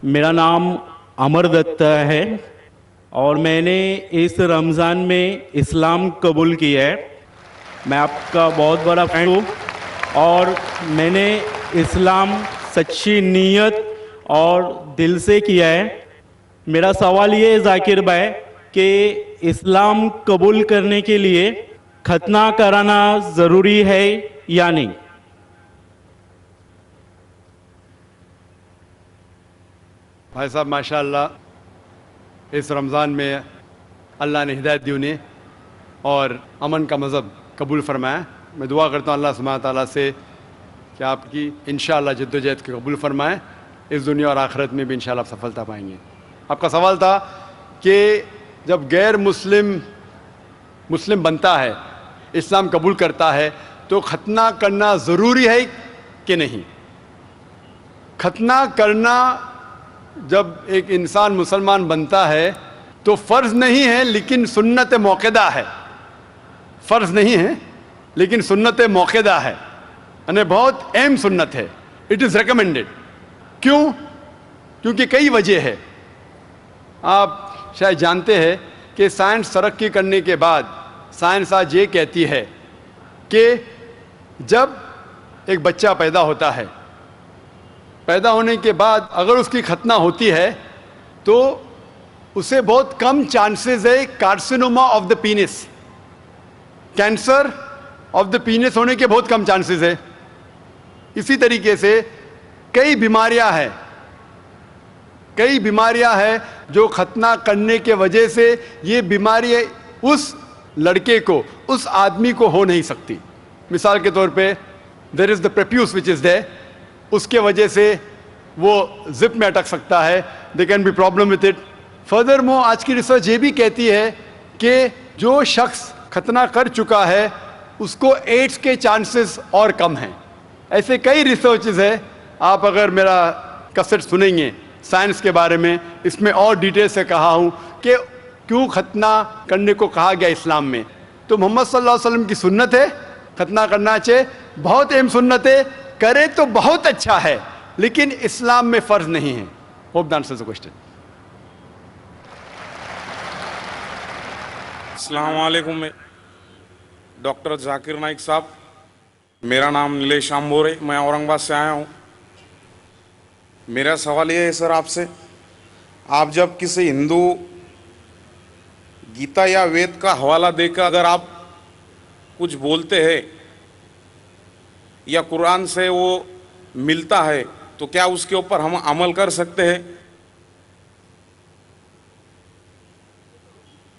میرا نام امر دتہ ہے اور میں نے اس رمضان میں اسلام قبول کیا ہے. میں آپ کا بہت بڑا فین ہوں اور میں نے اسلام سچی نیت اور دل سے کیا ہے. میرا سوال یہ ہے ذاکر بھائی کہ اسلام قبول کرنے کے لیے ختنہ کرانا ضروری ہے یا نہیں؟ بھائی صاحب ماشاء اللہ اس رمضان میں اللہ نے ہدایت دی انہیں اور امن کا مذہب قبول فرمایا. میں دعا کرتا ہوں اللہ سبحانہ تعالیٰ سے کہ آپ کی انشاءاللہ جد و جہد کو قبول فرمائیں. اس دنیا اور آخرت میں بھی انشاءاللہ آپ سفلتا پائیں گے. آپ کا سوال تھا کہ جب غیر مسلم بنتا ہے، اسلام قبول کرتا ہے، تو ختنہ کرنا ضروری ہے کہ نہیں؟ ختنہ کرنا جب ایک انسان مسلمان بنتا ہے تو فرض نہیں ہے لیکن سنت موقدہ ہے. فرض نہیں ہے لیکن سنت موقدہ ہے، یعنی بہت اہم سنت ہے. It is recommended. کیوں؟ کیونکہ کئی وجہ ہے. آپ شاید جانتے ہیں کہ سائنس ترقی کرنے کے بعد سائنس آج یہ کہتی ہے کہ جب ایک بچہ پیدا ہوتا ہے، پیدا ہونے کے بعد اگر اس کی ختنہ ہوتی ہے تو اسے بہت کم چانسز ہے carcinoma of the penis, cancer of the penis ہونے کے بہت کم چانسز ہے. اسی طریقے سے کئی بیماریاں ہیں جو ختنہ کرنے کے وجہ سے یہ بیماری اس لڑکے کو، اس آدمی کو ہو نہیں سکتی. مثال کے طور پہ دیر از دا پریپیوس وچ از دیر، اس کے وجہ سے وہ زپ میں اٹک سکتا ہے. They can be problem with it. Further more آج کی ریسرچ یہ بھی کہتی ہے کہ جو شخص ختنہ کر چکا ہے اس کو ایڈس کے چانسز اور کم ہیں. ایسے کئی ریسرچز ہے. آپ اگر میرا کیسٹ سنیں گے سائنس کے بارے میں، اس میں اور ڈیٹیل سے کہا ہوں کہ کیوں ختنہ کرنے کو کہا گیا اسلام میں. تو محمد صلی اللہ علیہ وسلم کی سنت ہے، ختنہ کرنا چاہے، بہت اہم سنت ہے، کرے تو بہت اچھا ہے لیکن اسلام میں فرض نہیں ہے. Hope the answers the question. السلام علیکم. ڈاکٹر ذاکر نائک صاحب، میرا نام نیلیش آمبور ہے، میں اورنگ آباد سے آیا ہوں. میرا سوال یہ ہے سر آپ سے، آپ جب کسی ہندو گیتا یا وید کا حوالہ دے کر اگر آپ کچھ بولتے ہیں یا قرآن سے وہ ملتا ہے تو کیا اس کے اوپر ہم عمل کر سکتے ہیں؟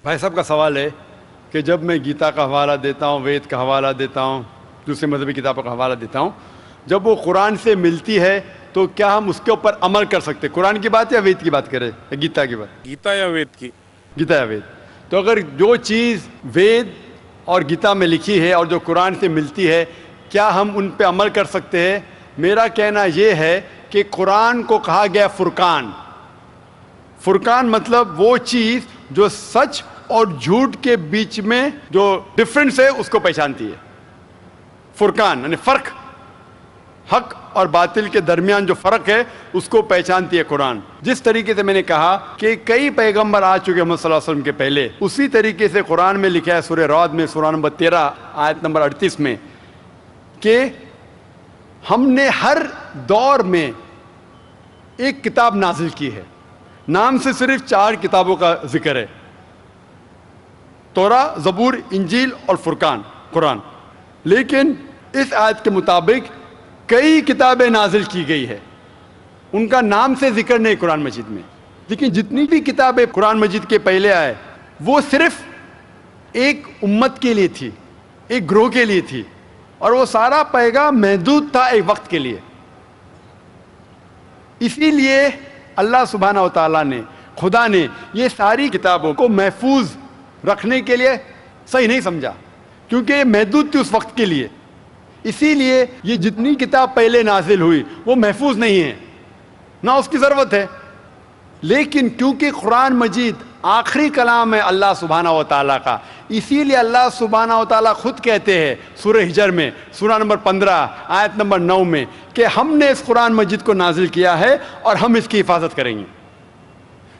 بھائی صاحب کا سوال ہے کہ جب میں گیتا کا حوالہ دیتا ہوں، وید کا حوالہ دیتا ہوں، دوسرے مذہبی کتابوں کا حوالہ دیتا ہوں، جب وہ قرآن سے ملتی ہے تو کیا ہم اس کے اوپر عمل کر سکتے ہیں؟ قرآن کی بات یا وید کی بات کریں یا گیتا کی بات؟ گیتا یا وید کی؟ گیتا یا وید. تو اگر جو چیز وید اور گیتا میں لکھی ہے اور جو قرآن سے ملتی ہے کیا ہم ان پہ عمل کر سکتے ہیں؟ میرا کہنا یہ ہے کہ قرآن کو کہا گیا فرقان. فرقان مطلب وہ چیز جو سچ اور جھوٹ کے بیچ میں جو ڈفرنس ہے اس کو پہچانتی ہے. فرقان یعنی فرق، حق اور باطل کے درمیان جو فرق ہے اس کو پہچانتی ہے قرآن. جس طریقے سے میں نے کہا کہ کئی پیغمبر آ چکے محمد صلی اللہ علیہ وسلم کے پہلے، اسی طریقے سے قرآن میں لکھا ہے سورہ رعد میں سورہ نمبر 13 آیت نمبر 38 میں کہ ہم نے ہر دور میں ایک کتاب نازل کی ہے. نام سے صرف 4 کتابوں کا ذکر ہے، توراہ، زبور، انجیل اور فرقان، قرآن. لیکن اس آیت کے مطابق کئی کتابیں نازل کی گئی ہے، ان کا نام سے ذکر نہیں قرآن مجید میں. لیکن جتنی بھی کتابیں قرآن مجید کے پہلے آئے وہ صرف ایک امت کے لیے تھی، ایک گروہ کے لیے تھی، اور وہ سارا پیغام محدود تھا ایک وقت کے لیے. اسی لیے اللہ سبحانہ و تعالیٰ نے، خدا نے یہ ساری کتابوں کو محفوظ رکھنے کے لیے صحیح نہیں سمجھا کیونکہ یہ محدود تھی اس وقت کے لیے. اسی لیے یہ جتنی کتاب پہلے نازل ہوئی وہ محفوظ نہیں ہے، نہ اس کی ضرورت ہے. لیکن کیونکہ قرآن مجید آخری کلام ہے اللہ سبحانہ و تعالیٰ کا، اسی لیے اللہ سبحانہ و تعالیٰ خود کہتے ہیں سورہ ہجر میں سورہ نمبر 15 آیت نمبر 9 میں کہ ہم نے اس قرآن مجید کو نازل کیا ہے اور ہم اس کی حفاظت کریں گے.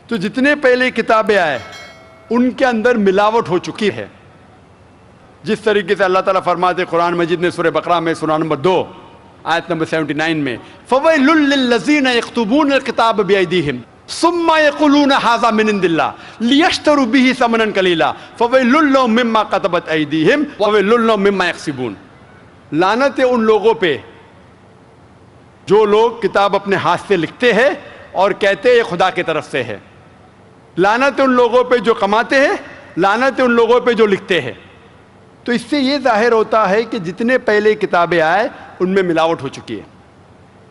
تو جتنے پہلے کتابیں آئے ان کے اندر ملاوٹ ہو چکی ہے. جس طریقے سے اللہ تعالیٰ فرماتے قرآن مجید میں سورہ بقرہ میں سورہ نمبر 2 آیت نمبر 79 میں فَوَيْلٌ لِّلَّذِينَ يَكْتُبُونَ الْكِتَابَ بِأَيْدِيهِمْ ثُمَّ يَقُولُونَ هَٰذَا مِنْ عِندِ اللَّهِ لِيَشْتَرُوا بِهِ ثَمَنًا قَلِيلًا فَوَيْلٌ لَّهُم مِّمَّا كَتَبَتْ أَيْدِيهِمْ وَوَيْلٌ لَّهُم مِّمَّا يَكْسِبُونَ. لعنت ہے ان لوگوں پہ جو لوگ کتاب اپنے ہاتھ سے لکھتے ہیں اور کہتے ہیں یہ خدا کی طرف سے ہے. لعنت ہے ان لوگوں پہ جو کماتے ہیں, لعنت ہے ان لوگوں پہ جو لکھتے ہیں. تو اس سے یہ ظاہر ہوتا ہے کہ جتنے پہلے کتابیں آئے ان میں ملاوٹ ہو چکی ہے.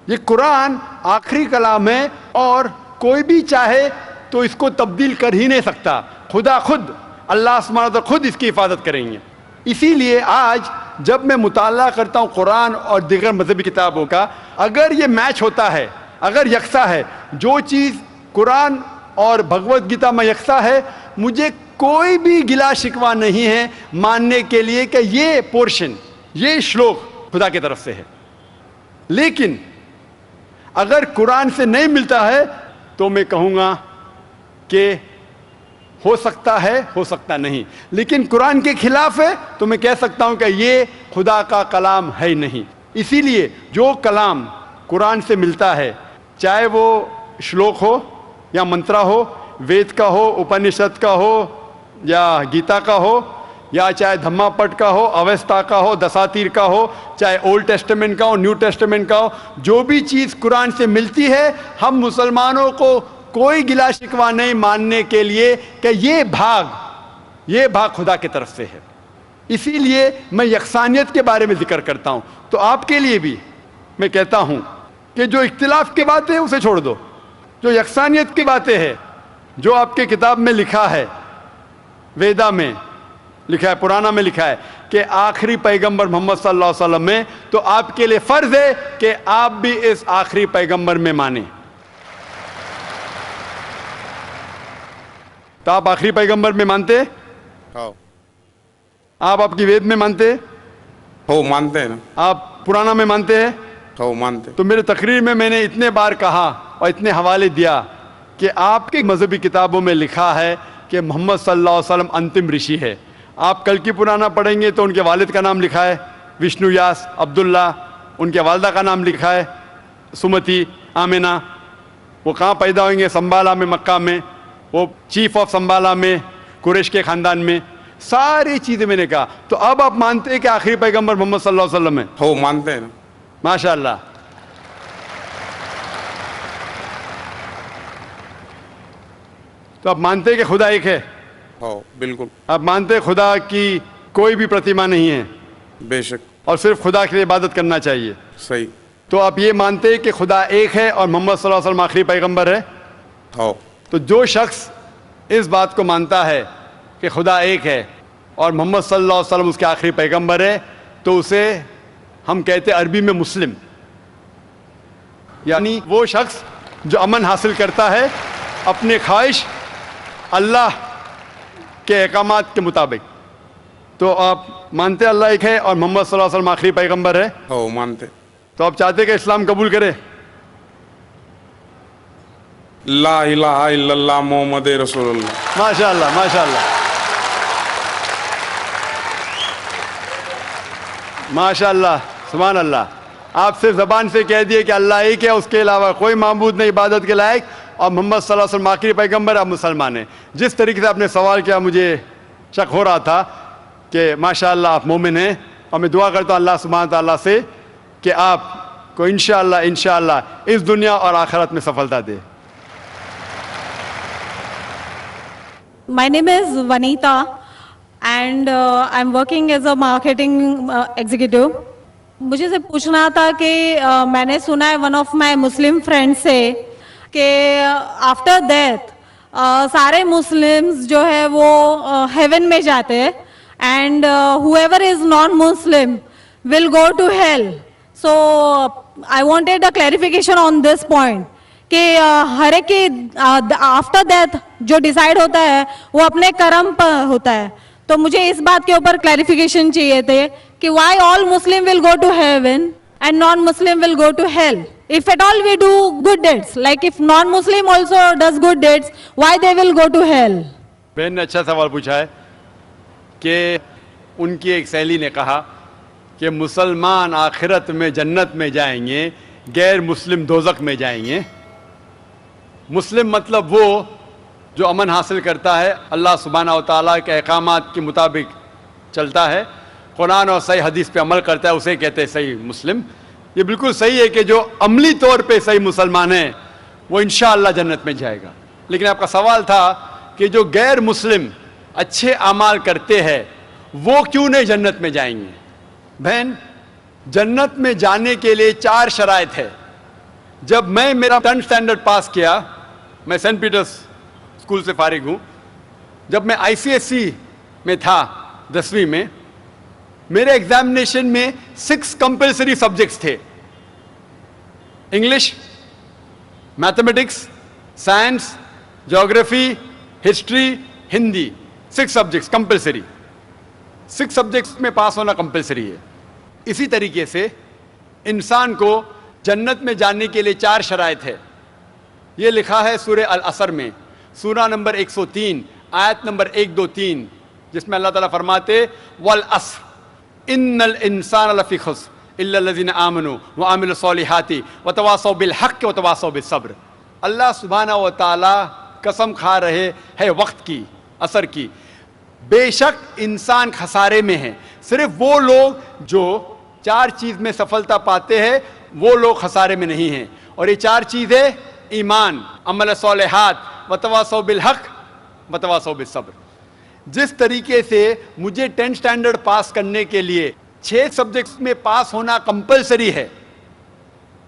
یہ قرآن آخری کلام ہے اور کوئی بھی چاہے تو اس کو تبدیل کر ہی نہیں سکتا. خدا خود, اللہ سبحانہ و تعالیٰ خود اس کی حفاظت کریں گے. اسی لیے آج جب میں مطالعہ کرتا ہوں قرآن اور دیگر مذہبی کتابوں کا, اگر یہ میچ ہوتا ہے, اگر یکساں ہے, جو چیز قرآن اور بھگوت گیتا میں یکساں ہے, مجھے کوئی بھی گلا شکوہ نہیں ہے ماننے کے لیے کہ یہ پورشن, یہ شلوک خدا کی طرف سے ہے. لیکن اگر قرآن سے نہیں ملتا ہے تو میں کہوں گا کہ ہو سکتا ہے, ہو سکتا نہیں. لیکن قرآن کے خلاف ہے تو میں کہہ سکتا ہوں کہ یہ خدا کا کلام ہے نہیں. اسی لیے جو کلام قرآن سے ملتا ہے, چاہے وہ شلوک ہو یا منترا ہو, وید کا ہو, اپنشد کا ہو یا گیتا کا ہو, یا چاہے دھما پٹ کا ہو, اوستا کا ہو, دساتیر کا ہو, چاہے اولڈ ٹیسٹمنٹ کا ہو, نیو ٹیسٹمنٹ کا ہو, جو بھی چیز قرآن سے ملتی ہے ہم مسلمانوں کو کوئی گلا شکوہ نہیں ماننے کے لیے کہ یہ بھاگ خدا کی طرف سے ہے. اسی لیے میں یکسانیت کے بارے میں ذکر کرتا ہوں. تو آپ کے لیے بھی میں کہتا ہوں کہ جو اختلاف کی باتیں ہیں اسے چھوڑ دو, جو یکسانیت کی باتیں ہیں, جو آپ کے کتاب میں لکھا ہے, ویدا میں لکھا ہے, پرانا میں لکھا ہے کہ آخری پیغمبر محمد صلی اللہ علیہ وسلم میں, تو آپ کے لیے فرض ہے کہ آپ بھی اس آخری پیغمبر میں مانیں. تو آپ آخری پیغمبر میں مانتے, آپ کی وید میں مانتے ہو, مانتے ہیں نا, آپ پرانا میں مانتے ہیں ہو, مانتے. تو میرے تقریر میں میں نے اتنے بار کہا اور اتنے حوالے دیا کہ آپ کی مذہبی کتابوں میں لکھا ہے کہ محمد صلی اللہ علیہ وسلم انتم رشی ہے. آپ کل کی پرانا پڑھیں گے تو ان کے والد کا نام لکھا ہے وشنو یاس عبداللہ, ان کے والدہ کا نام لکھا ہے سمتی آمینہ. وہ کہاں پیدا ہوئیں گے؟ سنبالا میں, مکہ میں, وہ چیف آف سنبالا میں, قریش کے خاندان میں. ساری چیزیں میں نے کہا. تو اب آپ مانتے ہیں کہ آخری پیغمبر محمد صلی اللہ علیہ وسلم ہے؟ ہو, مانتے ہیں نا. ماشاء اللہ. تو آپ مانتے ہیں کہ خدا ایک ہے؟ ہو, بالکل. آپ مانتے ہیں خدا کی کوئی بھی پرتیما نہیں ہے؟ بے شک. اور صرف خدا کی عبادت کرنا چاہیے؟ صحیح. تو آپ یہ مانتے ہیں کہ خدا ایک ہے اور محمد صلی اللہ علیہ وسلم آخری پیغمبر ہے؟ ہو. تو جو شخص اس بات کو مانتا ہے کہ خدا ایک ہے اور محمد صلی اللہ علیہ وسلم اس کے آخری پیغمبر ہے, تو اسے ہم کہتے ہیں عربی میں مسلم, یعنی وہ شخص جو امن حاصل کرتا ہے اپنے خواہش اللہ کے احکامات کے مطابق. تو آپ مانتے اللہ ایک ہے اور محمد صلی اللہ علیہ وسلم آخری پیغمبر ہے؟ ہو, مانتے. تو آپ چاہتے کہ اسلام قبول کرے؟ لا الہ الا اللہ محمد رسول اللہ. ماشاء اللہ, ماشاء اللہ, ماشاء اللہ, سبحان اللہ. آپ صرف زبان سے کہہ دیے کہ اللہ ایک ہے, اس کے علاوہ کوئی معبود نہیں عبادت کے لائق, اور محمد صلی اللہ علیہ وسلم آخری پیغمبر, آپ مسلمان ہیں. جس طریقے سے آپ نے سوال کیا مجھے شک ہو رہا تھا کہ ماشاء اللہ آپ مومن ہیں, اور میں دعا کرتا ہوں اللہ سبحانہ تعالیٰ سے کہ آپ کو انشاءاللہ اس دنیا اور آخرت میں سفلتا دے. My name is Vanita and I'm working as a marketing executive. مجھے سے پوچھنا تھا کہ میں نے سنا ہے one of my Muslim friend سے کہ آفٹر ڈیتھ سارے مسلمز جو ہے وہ ہیون میں جاتے ہیں and whoever is non-Muslim will go to hell. So I wanted a clarification on this point. کہ ہر ایک آفٹر ڈیتھ جو ڈیسائیڈ ہوتا ہے وہ اپنے کرم پر ہوتا ہے. تو مجھے اس بات کے اوپر کلیریفیکیشن چاہیے تھے کہ why all Muslim will go to heaven and non Muslim will go to hell. If at all we do good deeds, like if non-Muslim also does good deeds, why they will go to hell? بہن نے اچھا سوال پوچھا ہے کہ ان کی ایک سہیلی نے کہا کہ مسلمان آخرت میں جنت میں جائیں گے, غیر مسلم دوزخ میں جائیں گے. مسلم مطلب وہ جو امن حاصل کرتا ہے, اللہ سبحانہ و تعالیٰ کے احکامات کے مطابق چلتا ہے, قرآن اور صحیح حدیث پہ عمل کرتا ہے, اسے کہتے ہیں صحیح مسلم. یہ بالکل صحیح ہے کہ جو عملی طور پہ صحیح مسلمان ہے وہ انشاءاللہ جنت میں جائے گا. لیکن آپ کا سوال تھا کہ جو غیر مسلم اچھے اعمال کرتے ہیں وہ کیوں نہیں جنت میں جائیں گے؟ بہن, جنت میں جانے کے لیے 4 شرائط ہے. جب میں میرا 10th اسٹینڈرڈ پاس کیا, میں سینٹ پیٹرس اسکول سے فارغ ہوں, جب میں ICSE میں تھا 10ویں میں, میرے ایگزامینیشن میں 6 کمپلسری سبجیکٹس تھے. English, mathematics, science, geography, history, Hindi, 6 subjects compulsory. 6 subjects میں پاس ہونا کمپلسری ہے. اسی طریقے سے انسان کو جنت میں جانے کے لیے 4 شرائط ہے. یہ لکھا ہے سورہ العصر میں, سورہ نمبر 103 آیت نمبر 1 2 3, جس میں اللہ تعالیٰ فرماتے والعصر ان الانسان لفی خسر الا الذین آمنوا وعملوا الصالحات وتواصوا بالحق وتواصوا بالصبر. اللہ سبحانہ و تعالیٰ قسم کھا رہے ہے وقت کی, عصر کی, بے شک انسان خسارے میں ہے. صرف وہ لوگ جو 4 چیز میں سفلتا پاتے ہیں وہ لوگ خسارے میں نہیں ہیں. اور یہ 4 چیزیں ایمان, عمل صالحات, وتواصوا بالحق, وتواصوا بالصبر. جس طریقے سے مجھے 10th اسٹینڈرڈ پاس کرنے کے لیے 6 سبجیکٹس میں پاس ہونا کمپلسری ہے.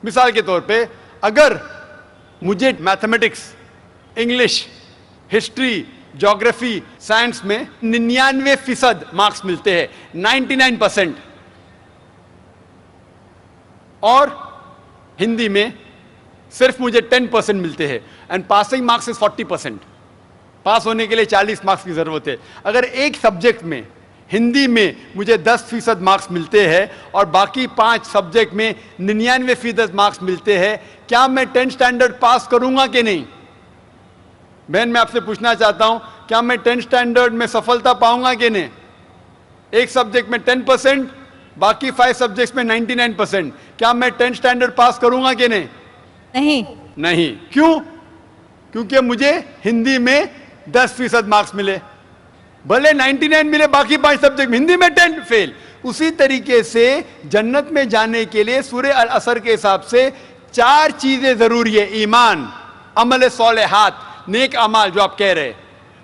مثال کے طور پہ اگر مجھے mathematics, English, history, geography, science میں 99% مارکس ملتے ہیں, 99%, اور ہندی میں صرف مجھے 10% ملتے ہیں, اینڈ پاسنگ مارکس از 40%. پاس ہونے کے لیے 40 مارکس کی ضرورت ہے. اگر ایک سبجیکٹ میں, ہندی میں مجھے 10% مارکس ملتے ہیں اور باقی 5 سبجیکٹ میں 99% مارکس ملتے ہیں, کیا میں 10th اسٹینڈرڈ پاس کروں گا کہ نہیں؟ بہن, میں آپ سے پوچھنا چاہتا ہوں, کیا میں 10th اسٹینڈرڈ میں سفلتا پاؤں گا کہ نہیں؟ ایک سبجیکٹ میں 10%, باقی 5 سبجیکٹس میں 99%, کیا میں 10th اسٹینڈرڈ پاس کروں گا کہ نہیں؟ نہیں. کیوں؟ کیونکہ مجھے ہندی میں 10% مارکس ملے, بھلے 99 ملے, باقی 5 سبجیکٹ ہندی میں 10 فیل. اسی طریقے سے جنت میں جانے کے لیے سورہ العصر کے حساب سے 4 چیزیں ضروری ہے. ایمان, عمل صالحات, نیک اعمال جو آپ کہہ رہے,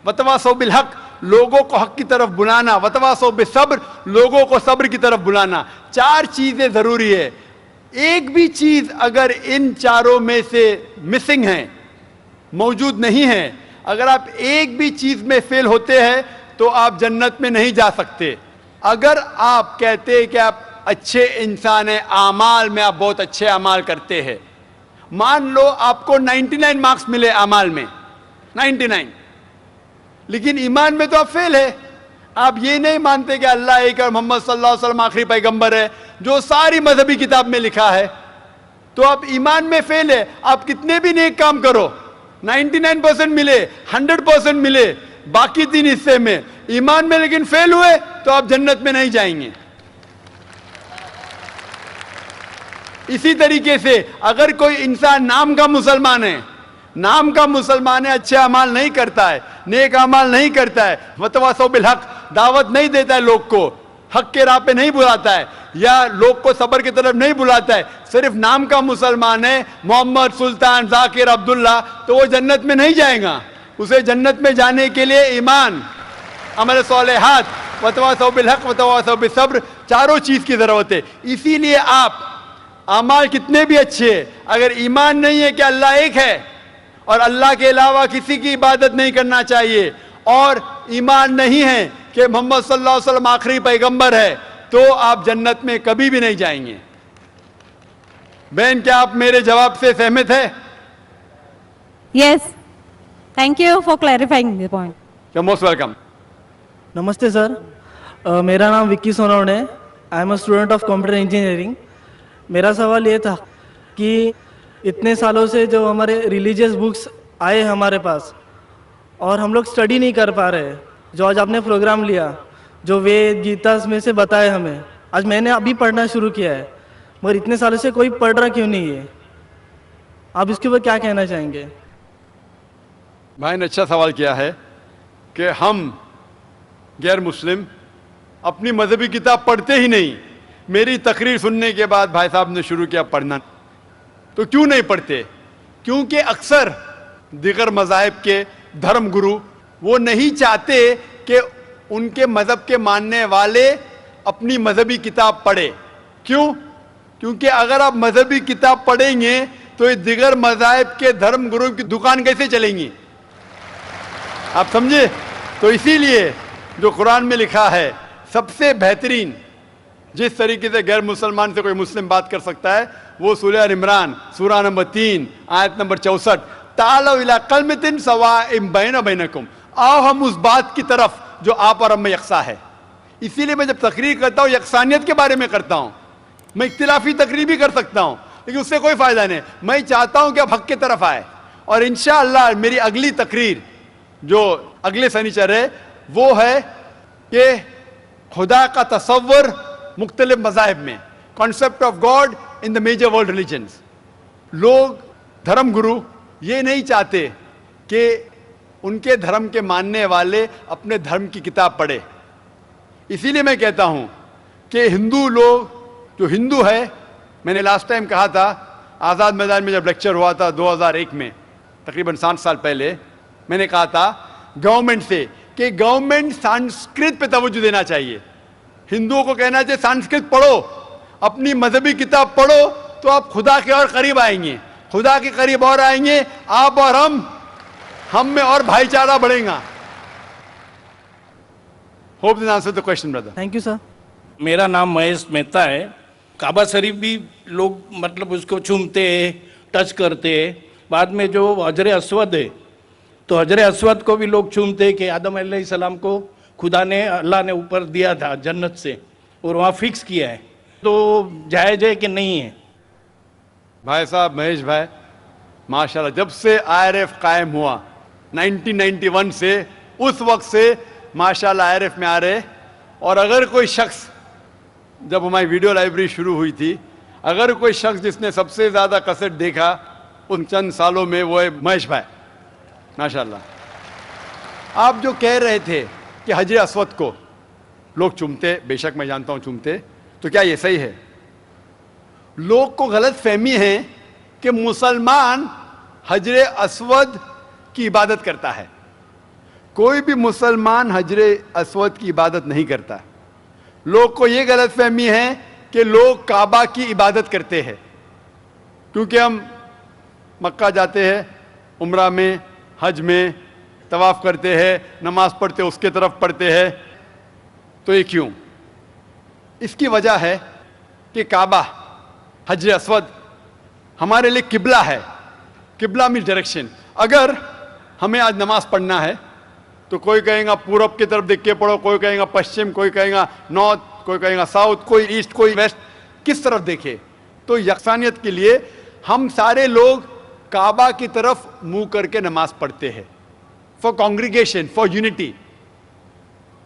وتواصوا بالحق, لوگوں کو حق کی طرف بلانا, وتواصوا بالصبر, لوگوں کو صبر کی طرف بلانا. 4 چیزیں ضروری ہے. ایک بھی چیز اگر ان 4 میں سے مسنگ ہے, موجود نہیں ہے, اگر آپ ایک بھی چیز میں فیل ہوتے ہیں تو آپ جنت میں نہیں جا سکتے. اگر آپ کہتے ہیں کہ آپ اچھے انسان ہیں, اعمال میں آپ بہت اچھے اعمال کرتے ہیں, مان لو آپ کو 99 مارکس ملے اعمال میں, 99, لیکن ایمان میں تو آپ فیل ہے. آپ یہ نہیں مانتے کہ اللہ ایک اور محمد صلی اللہ علیہ وسلم آخری پیغمبر ہے, جو ساری مذہبی کتاب میں لکھا ہے, تو آپ ایمان میں فیل ہے. آپ کتنے بھی نیک کام کرو, 99% ملے, 100% ملے, باقی 3 حصے میں ایمان میں لیکن فیل ہوئے, تو آپ جنت میں نہیں جائیں گے. اسی طریقے سے اگر کوئی انسان نام کا مسلمان ہے, نام کا مسلمان ہے, اچھے اعمال نہیں کرتا ہے, نیک اعمال نہیں کرتا ہے, وتواصوا بالحق, دعوت نہیں دیتا ہے, لوگ کو حق کے راہ پہ نہیں بلاتا ہے, یا لوگ کو صبر کی طرف نہیں بلاتا ہے, صرف نام کا مسلمان ہے, محمد, سلطان, ذاکر, عبداللہ, تو وہ جنت میں نہیں جائے گا. اسے جنت میں جانے کے لیے ایمان, عمل صالحات, وتواصوا بالحق, وتواصوا بالصبر, 4 چیز کی ضرورت ہے. اسی لیے آپ اعمال کتنے بھی اچھے, اگر ایمان نہیں ہے کہ اللہ ایک ہے اور اللہ کے علاوہ کسی کی عبادت نہیں کرنا چاہیے, اور ایمان نہیں ہے کہ محمد صلی اللہ علیہ وسلم آخری پیغمبر ہے, تو آپ جنت میں کبھی بھی نہیں جائیں گے. بہن, کیا آپ میرے جواب سے سہمت ہے؟ Yes. Thank you for clarifying the point. You're most welcome. नमस्ते सर, मेरा नाम विक्की सोनवणे है। I am a student of computer engineering. मेरा सवाल ये था कि इतने सालों से जो हमारे रिलीजियस बुक्स आए हमारे पास और हम लोग स्टडी नहीं कर पा रहे, जो आज आपने प्रोग्राम लिया, जो वेद गीता में से बताए हमें, आज मैंने अभी पढ़ना शुरू किया है, मगर इतने सालों से कोई पढ़ रहा क्यों नहीं है? आप इसके ऊपर क्या कहना चाहेंगे? भाई ने अच्छा सवाल किया है कि हम गैर मुस्लिम अपनी मजहबी किताब पढ़ते ही नहीं। मेरी तकरीर सुनने के बाद भाई साहब ने शुरू किया पढ़ना। तो क्यों नहीं पढ़ते? क्योंकि अक्सर दिगर मज़ाहिब के धर्म गुरु वो नहीं चाहते कि उनके मज़हब के मानने वाले अपनी मजहबी किताब पढ़े। क्यों? क्योंकि अगर आप मजहबी किताब पढ़ेंगे तो ये दिगर मज़ाहिब के धर्म गुरु की दुकान कैसे चलेंगी? आप समझे? तो इसीलिए जो कुरान में लिखा है, सबसे बेहतरीन जिस तरीके से गैर मुसलमान से कोई मुस्लिम बात कर सकता है, वो सूरह इमरान सूरह नंबर 3 आयत नंबर 64, तालो इला कलमतिन सवाइम बैना बैनकुम, आओ हम उस बात की तरफ जो आप और हम में यकसा है। इसीलिए मैं जब तकरीर करता हूँ यकसानियत के बारे में करता हूँ। मैं इख्तिलाफी तकरीर भी कर सकता हूँ, लेकिन उससे कोई फायदा नहीं। मैं चाहता हूँ कि आप हक की तरफ आए। और इंशाअल्लाह मेरी अगली तकरीर जो अगले शनिचर है वो है कि खुदा का तसव्वुर मुख्तलिफ मज़ाहिब में, concept of God in the major world religions. लोग धर्म गुरु ये नहीं चाहते कि उनके धर्म के मानने वाले अपने धर्म की किताब पढ़े। इसीलिए मैं कहता हूँ कि हिंदू लोग, जो हिंदू है, मैंने लास्ट टाइम कहा था आज़ाद मैदान में जब लेक्चर हुआ था 2001 में, तकरीबन 7 साल पहले, मैंने कहा था गवर्नमेंट से कि गवर्नमेंट संस्कृत पे तवज्जो देना चाहिए। हिंदुओं को कहना चाहिए संस्कृत पढ़ो, अपनी मजहबी किताब पढ़ो, तो आप खुदा के और करीब आएंगे, खुदा के करीब और आएंगे, आप और हम में और भाईचारा बढ़ेगा। Hope this answer the question brother. Thank you sir. मेरा नाम महेश मेहता है। काबा शरीफ भी लोग मतलब उसको चूमते हैं, टच करते हैं। बाद में जो हजर अस्वद है, तो हजर अस्वद को भी लोग चूमते हैं कि आदम अलैहिस्सलाम को खुदा ने, अल्लाह ने ऊपर दिया था जन्नत से और वहाँ फिक्स किया है, तो जायज़ है कि नहीं है? भाई साहब महेश भाई, माशाल्लाह जब से IRF कायम हुआ 1991 से, उस वक्त से माशाल्लाह IRF में आ रहे। और अगर कोई शख्स, जब हमारी वीडियो लाइब्रेरी शुरू हुई थी, अगर कोई शख्स जिसने सबसे ज़्यादा कैसेट देखा उन चंद सालों में, वो है महेश भाई माशाल्लाह। आप जो कह रहे थे कि हजर अस्वद को लोग चूमते, बेशक मैं जानता हूँ चूमते, तो क्या ये सही है? लोग को गलत फहमी है कि मुसलमान हजर अस्वद की इबादत करता है। कोई भी मुसलमान हजर अस्वद की इबादत नहीं करता। लोग को ये गलत फहमी है कि लोग काबा की इबादत करते हैं, क्योंकि हम मक्का जाते हैं, उम्रा में, हज में तवाफ करते हैं, नमाज पढ़ते उसके तरफ पढ़ते हैं। तो ये क्यों? इसकी वजह है कि काबा, हजर अस्वद हमारे लिए किबला है। किबला मीन्स डायरेक्शन। अगर हमें आज नमाज पढ़ना है तो कोई कहेगा पूरब की तरफ देख के पढ़ो, कोई कहेगा पश्चिम, कोई कहेगा नॉर्थ, कोई कहेगा साउथ, कोई ईस्ट, कोई वेस्ट, किस तरफ देखे? तो यकसानियत के लिए हम सारे लोग काबा की तरफ मुंह करके नमाज पढ़ते हैं, फॉर कॉन्ग्रीगेशन, फॉर यूनिटी।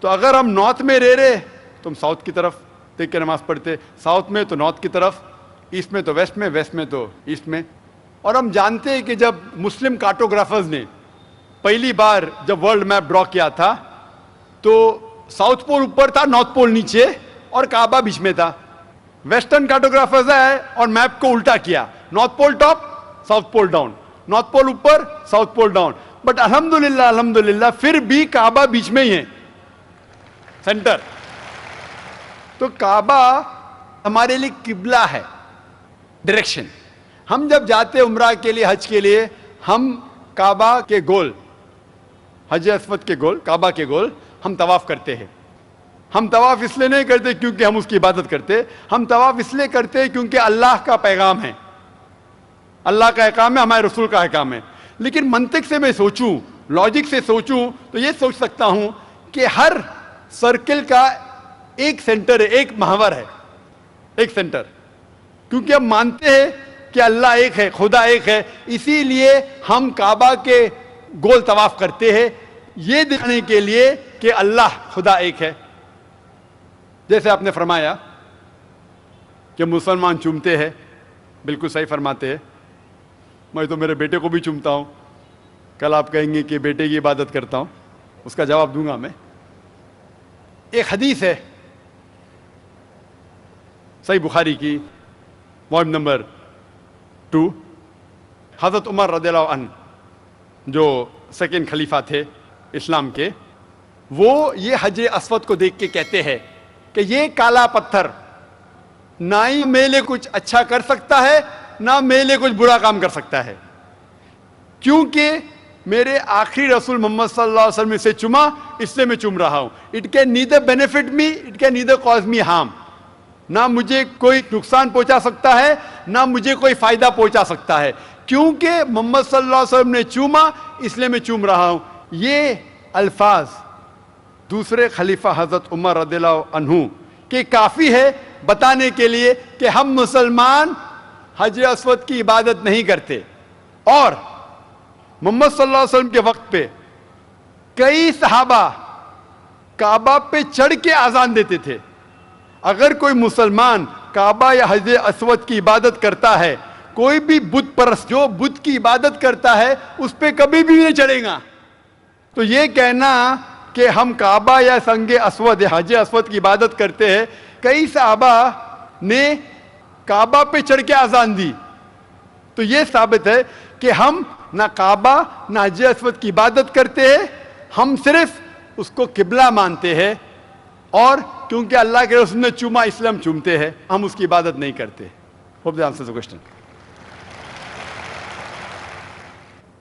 तो अगर हम नॉर्थ में रह रहे तो हम साउथ की तरफ देख के नमाज पढ़ते, साउथ में तो नॉर्थ की तरफ, ईस्ट में तो वेस्ट में, वेस्ट में तो ईस्ट में। और हम जानते हैं कि जब मुस्लिम कार्टोग्राफर्स ने पहली बार जब वर्ल्ड मैप ड्रॉ किया था, तो साउथ पोल ऊपर था, नॉर्थ पोल नीचे और काबा बीच में था। वेस्टर्न कार्टोग्राफर्स आए और मैप को उल्टा किया, north pole top, south pole down, north pole ऊपर, साउथ पोल डाउन। बट अल्हम्दुलिल्लाह अल्हम्दुलिल्लाह फिर भी काबा बीच में ही है, सेंटर। तो काबा हमारे लिए किबला है, डायरेक्शन। हम जब जाते उम्रा के लिए, हज के लिए, हम काबा के गोल, हज अस्वद के गोल, काबा के गोल हम तवाफ करते हैं। हम तवाफ इसलिए नहीं करते क्योंकि हम उसकी इबादत करते, हम तवाफ इसलिए करते हैं क्योंकि अल्लाह का पैगाम है, अल्लाह का अहकाम है, हमारे रसूल का अहकाम है। लेकिन मंतिक से मैं सोचूं, लॉजिक से सोचूं, तो ये सोच सकता हूं कि हर सर्कल का एक सेंटर है, एक महावर है, एक सेंटर, क्योंकि हम मानते हैं कि अल्लाह एक है, खुदा एक है, इसीलिए हम काबा के गोल तवाफ करते हैं, ये दिखाने के लिए कि अल्लाह खुदा एक है। जैसे आपने फरमाया कि मुसलमान चूमते हैं, बिल्कुल सही फरमाते हैं, मैं तो मेरे बेटे को भी चूमता हूँ। कल आप कहेंगे कि बेटे की इबादत करता हूँ, उसका जवाब दूंगा मैं। एक हदीस है सही बुखारी की, वॉल्यूम नंबर 2, हज़रत उमर रज़ियल्लाहु अन्हु जो सेकंड खलीफा थे इस्लाम के, वो ये हजर अस्वद को देख के कहते हैं कि ये काला पत्थर ना ही मेरे लिए कुछ अच्छा कर सकता है, ना मेरे लिए कुछ बुरा काम कर सकता है, क्योंकि मेरे आखिरी रसूल मोहम्मद सल्लल्लाहु अलैहि वसल्लम से चुमा, इसलिए मैं चुम रहा हूं। It can neither benefit me, it can neither cause me harm, ना मुझे कोई नुकसान पहुंचा सकता है, ना मुझे कोई फायदा पहुंचा सकता है, क्योंकि मोहम्मद सल्लल्लाहु अलैहि वसल्लम ने चूमा, इसलिए मैं चूम रहा हूं। ये अल्फाज दूसरे खलीफा हजरत उमर रज़ियल्लाहु अन्हु के काफी है बताने के लिए कि हम मुसलमान हजर अस्वद की इबादत नहीं करते। और मोहम्मद सल्लल्लाहु अलैहि वसल्लम के वक्त पे कई सहाबा काबा पे चढ़ के आजान देते थे। अगर कोई मुसलमान काबा या हजर अस्वद की इबादत करता है, कोई भी बुत परस्त जो बुत की इबादत करता है उस पे कभी भी नहीं चढ़ेगा। तो ये कहना कि हम काबा या संगे अस्वद या हजर अस्वद की इबादत करते हैं, कई सहाबा ने काबा पे चढ़ के आजान दी, तो ये साबित है कि हम ना काबा ना हजर अस्वद की इबादत करते हैं, हम सिर्फ उसको किबला मानते हैं, और क्योंकि अल्लाह के रसूल ने चूमा इसलिए हम चूमते हैं, हम उसकी इबादत नहीं करते। Hope that answers the question.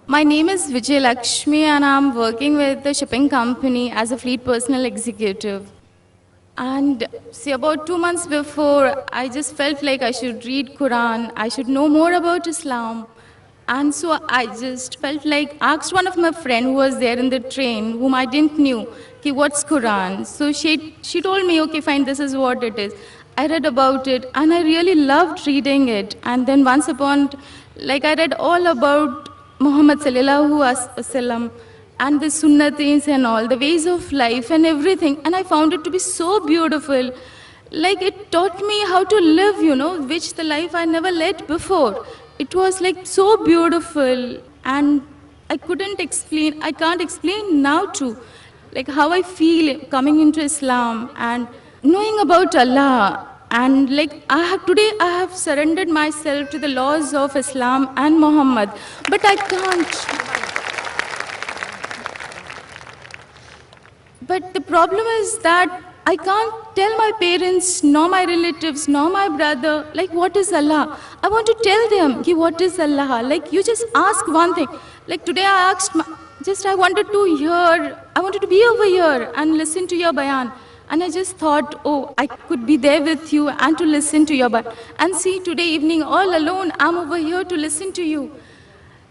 My name is Vijay Lakshmi and I'm working with the shipping company as a fleet personal executive. And see, about 2 months before, I just felt like I should read Quran, I should know more about Islam. And so I just felt like, asked one of my friend who was there in the train, whom I didn't knew, okay, what's Quran? So she told me, okay, fine, this is what it is. I read about it and I really loved reading it. And then once upon, like I read all about Muhammad sallallahu alaihi wasallam and the sunnatis and all, the ways of life and everything. And I found it to be so beautiful. Like it taught me how to live, you know, which the life I never led before. It was like so beautiful, and I couldn't explain, I can't explain now too, like how I feel coming into Islam and knowing about Allah. And like today I have surrendered myself to the laws of Islam and Muhammad, but I can't. But the problem is that I can't tell my parents, nor my relatives, nor my brother, like what is Allah. I want to tell them, ki, what is Allah? Like you just ask one thing. Like today I asked, I wanted to be over here and listen to your bayan. And I just thought, oh, I could be there with you and to listen to your bayan. And see, today evening, all alone, I'm over here to listen to you.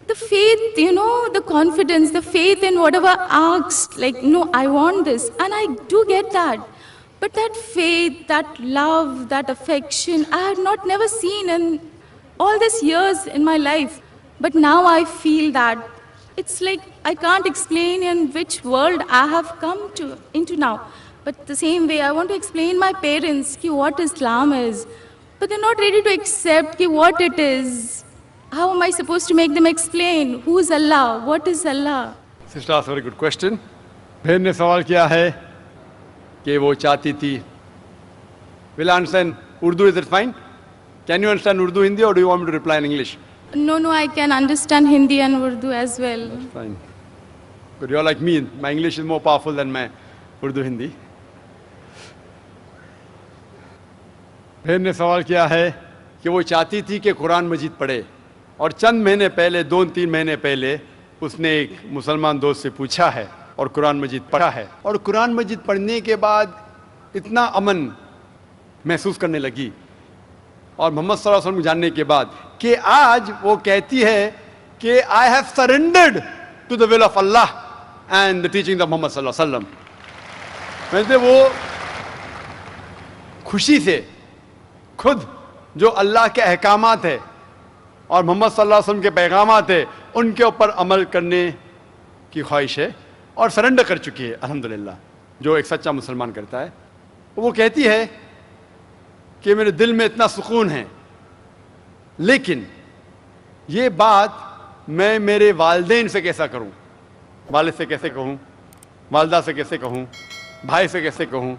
The faith, you know, the confidence, the faith in whatever I asked, like, no, I want this. And I do get that. But that faith, that love, that affection, I had never seen in all these years in my life. But now I feel that it's like I can't explain in which world I have come into now. But the same way, I want to explain my parents ki what Islam is. But they're not ready to accept ki what it is. How am I supposed to make them explain? Who is Allah? What is Allah? Sister asked a very good question. बहन ने सवाल किया है कि वो चाहती थी. Will I understand Urdu? Is it fine? Can you understand Urdu, Hindi, or do you want me to reply in English? No, I can understand Hindi and Urdu as well. That's fine. But you're like me. My English is more powerful than my Urdu, Hindi. बहन ने सवाल किया है कि वो चाहती थी कि कुरान मजीद पढ़े, और चंद महीने पहले, 2-3 महीने पहले, उसने एक मुसलमान दोस्त से पूछा है और कुरान मजीद पढ़ा है, और कुरान मजीद पढ़ने के बाद इतना अमन महसूस करने लगी, और मोहम्मद सल्लल्लाहु अलैहि वसल्लम जानने के बाद कि आज वो कहती है कि I have surrendered to the will of Allah and the teaching of Muhammad सल्लल्लाहु अलैहि वसल्लम. वैसे वो खुशी से खुद जो अल्लाह के अहकामात है और मोहम्मद सल्लल्लाहु अलैहि वसल्लम के पैगामात है उनके ऊपर अमल करने की ख्वाहिश है और सरेंडर कर चुकी है अल्हम्दुलिल्लाह, जो एक सच्चा मुसलमान करता है। वो कहती है कि मेरे दिल में इतना सुकून है, लेकिन ये बात मैं मेरे वालिदैन से कैसा करूं, वालिद से कैसे कहूं, वालदा से कैसे कहूं, भाई से कैसे कहूं,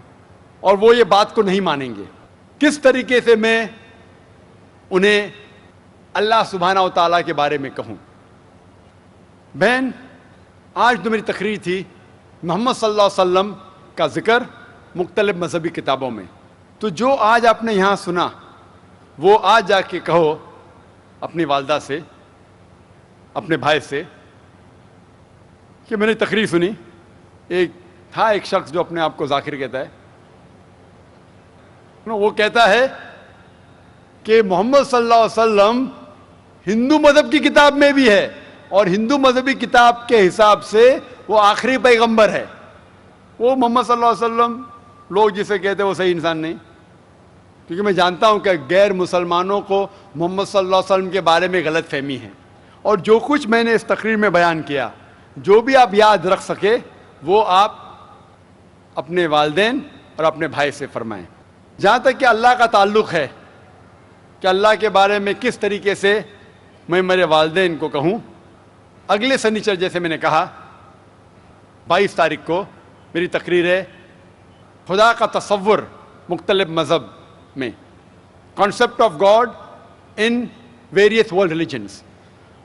और वो ये बात को नहीं मानेंगे। किस तरीके से मैं उन्हें अल्लाह सुब्हाना व तआला के बारे में कहूं। बहन, आज जो मेरी तकरीर थी मोहम्मद सल्लल्लाहु अलैहि वसल्लम का जिक्र मुख्तलिफ मजहबी किताबों में, तो जो आज आपने यहाँ सुना वो आज जाके कहो अपनी वालदा से, अपने भाई से कि मैंने तकरीर सुनी। एक शख्स जो अपने आप को जाकिर कहता है, वो कहता है कि मोहम्मद सल्लल्लाहु अलैहि वसल्लम हिंदू मजहब की किताब में भी है और हिंदू मजहबी किताब के हिसाब से वो आखिरी पैगंबर है। वो मोहम्मद सल्लल्लाहु अलैहि वसल्लम लोग जिसे कहते हैं वो सही इंसान नहीं, क्योंकि मैं जानता हूं कि गैर मुसलमानों को मोहम्मद सल्लल्लाहु अलैहि वसल्लम के बारे में गलत फहमी है। और जो कुछ मैंने इस तकरीर में बयान किया, जो भी आप याद रख सके वो आप अपने वालिदैन और अपने भाई से फरमाएं। जहाँ तक कि अल्लाह का ताल्लुक़ है कि अल्लाह के बारे में किस तरीके से मैं मेरे वालिदैन को कहूँ, अगले शनिचर जैसे मैंने कहा 22 तारीख को मेरी तकरीर है खुदा का तसव्वुर मुख्तलिफ मज़हब में, concept of God in various world religions.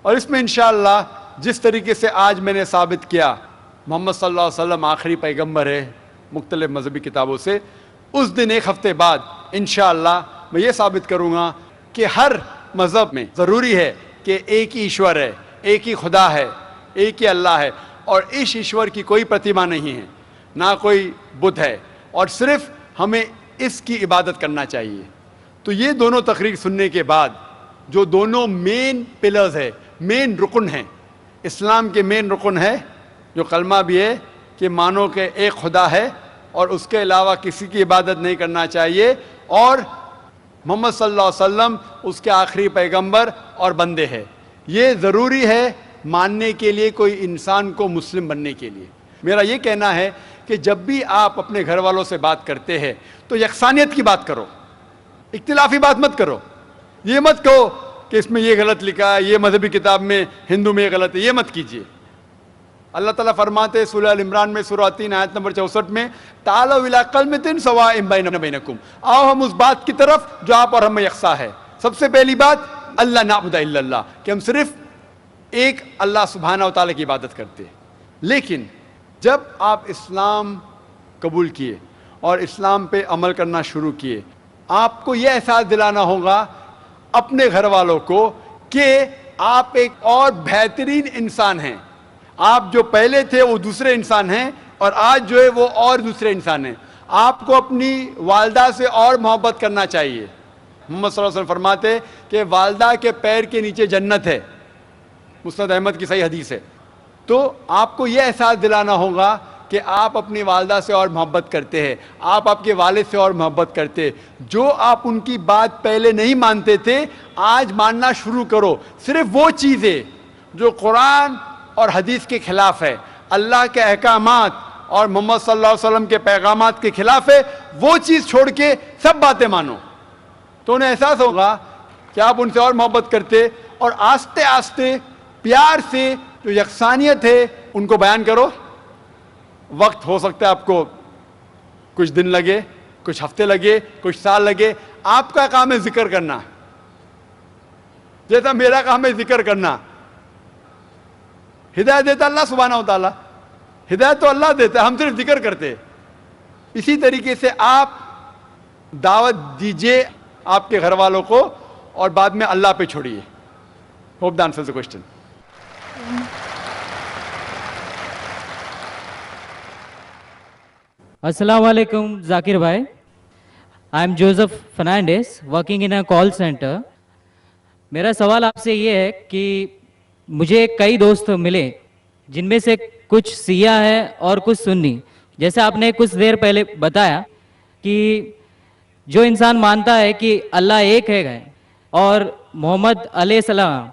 और इसमें इंशाअल्लाह जिस तरीके से आज मैंने साबित किया मोहम्मद सल्लल्लाहु अलैहि वसल्लम आखिरी पैगंबर है मुख्तलिफ मजहबी किताबों से, उस दिन एक हफ्ते बाद इंशाअल्लाह मैं ये साबित करूँगा कि हर मज़हब में ज़रूरी है कि एक ही ईश्वर है, एक ही खुदा है, एक ही अल्लाह है, और इस ईश्वर की कोई प्रतिमा नहीं है, ना कोई बुत है, और सिर्फ हमें इसकी इबादत करना चाहिए। तो ये दोनों तकरीर सुनने के बाद जो दोनों मेन पिलर्स है, मेन रुकन है, इस्लाम के मेन रुकन है जो कलमा भी है कि मानो कि एक खुदा है और उसके अलावा किसी की इबादत नहीं करना चाहिए, और मोहम्मद सल्लल्लाहु अलैहि वसल्लम उसके आखिरी पैगंबर और बंदे हैं। ये ज़रूरी है मानने के लिए, कोई इंसान को मुस्लिम बनने के लिए। मेरा ये कहना है कि जब भी आप अपने घर वालों से बात करते हैं तो यकसानियत की बात करो, इख्तिलाफी बात मत करो। ये मत कहो कि इसमें ये गलत लिखा है, ये मजहबी किताब में हिंदू में ये गलत है, ये मत कीजिए। अल्लाह ताला फरमाते हैं सूरह अल इमरान में सूरह 3 आयत नंबर 64 में, तालो इला कलमतिन सवाइम बैनकुम, आओ हम उस बात की तरफ जो आप और हम में यकसा है। सबसे पहली बात अल्लाह नाबुदा इल्लल्लाह, कि हम सिर्फ एक अल्लाह सुब्हाना व तआला की इबादत करते हैं। लेकिन जब आप इस्लाम कबूल किए और इस्लाम पे अमल करना शुरू किए, आपको यह एहसास दिलाना होगा अपने घर वालों को कि आप एक और बेहतरीन इंसान हैं। आप जो पहले थे वो दूसरे इंसान हैं और आज जो है वो और दूसरे इंसान हैं। आपको अपनी वालदा से और मोहब्बत करना चाहिए। मोहम्मद सल्लल्लाहु अलैहि वसल्लम फरमाते कि वालदा के पैर के नीचे जन्नत है, मुस्नद अहमद की सही हदीस है। तो आपको यह एहसास दिलाना होगा कि आप अपनी वालदा से और मोहब्बत करते हैं, आप आपके वालिद से और मोहब्बत करते हैं। जो आप उनकी बात पहले नहीं मानते थे आज मानना शुरू करो। सिर्फ वो चीज़ें जो कुरान और हदीस के खिलाफ है, अल्लाह के अहकामात और मोहम्मद सल्लल्लाहु अलैहि वसल्लम के पैगामात के खिलाफ है, वो चीज़ छोड़ के सब बातें मानो। तो उन्हें एहसास होगा कि आप उनसे और मोहब्बत करते, और आस्ते आस्ते प्यार से जो यकसानियत है उनको बयान करो। वक्त हो सकता है आपको कुछ दिन लगे, कुछ हफ्ते लगे, कुछ साल लगे। आपका काम है जिक्र करना, जैसा मेरा काम है जिक्र करना। हिदायत देता अल्लाह सुब्हानहू व तआला, हिदायत तो अल्लाह देता है, हम सिर्फ जिक्र करते। इसी तरीके से आप दावत दीजिए आपके घर वालों को और बाद में अल्लाह पे छोड़िए। Hope the answers the question. Assalamu alaikum Zakir bhai. I am Joseph Fernandez working in a call center. मेरा सवाल आपसे ये है कि मुझे कई दोस्त मिले जिनमें से कुछ सिया है और कुछ सुन्नी, जैसे आपने कुछ देर पहले बताया कि जो इंसान मानता है कि अल्लाह एक है और मोहम्मद अलैहिस्सलाम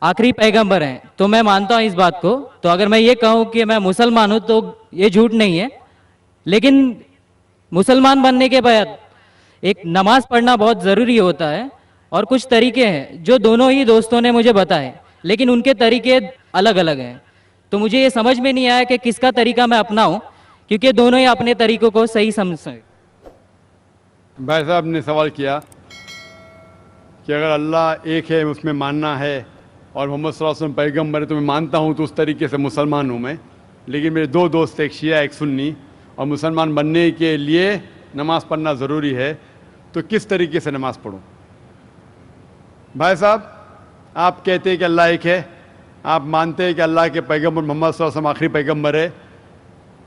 आखिरी पैगंबर हैं, तो मैं मानता हूँ इस बात को। तो अगर मैं ये कहूँ कि मैं मुसलमान हूँ तो ये झूठ नहीं है, लेकिन मुसलमान बनने के बाद एक नमाज पढ़ना बहुत ज़रूरी होता है और कुछ तरीके हैं जो दोनों ही दोस्तों ने मुझे बताए, लेकिन उनके तरीके अलग अलग हैं। तो मुझे ये समझ में नहीं आया कि किसका तरीका मैं अपनाऊं, क्योंकि दोनों ही अपने तरीकों को सही समझते हैं। भाई साहब ने सवाल किया कि अगर अल्लाह एक है उसमें मानना है और मोहम्मद सल्लल्लाहु अलैहि वसल्लम पैगम्बर है तो मैं मानता हूँ, तो उस तरीके से मुसलमान हूँ मैं। लेकिन मेरे दो दोस्त, एक शिया एक सुन्नी, और मुसलमान बनने के लिए नमाज़ पढ़ना ज़रूरी है, तो किस तरीके से नमाज़ पढ़ूँ? भाई साहब, आप कहते हैं कि अल्लाह एक है, आप मानते हैं कि अल्लाह के पैगम्बर मोहम्मद सल्लल्लाहु अलैहि वसल्लम आखिरी पैगम्बर है,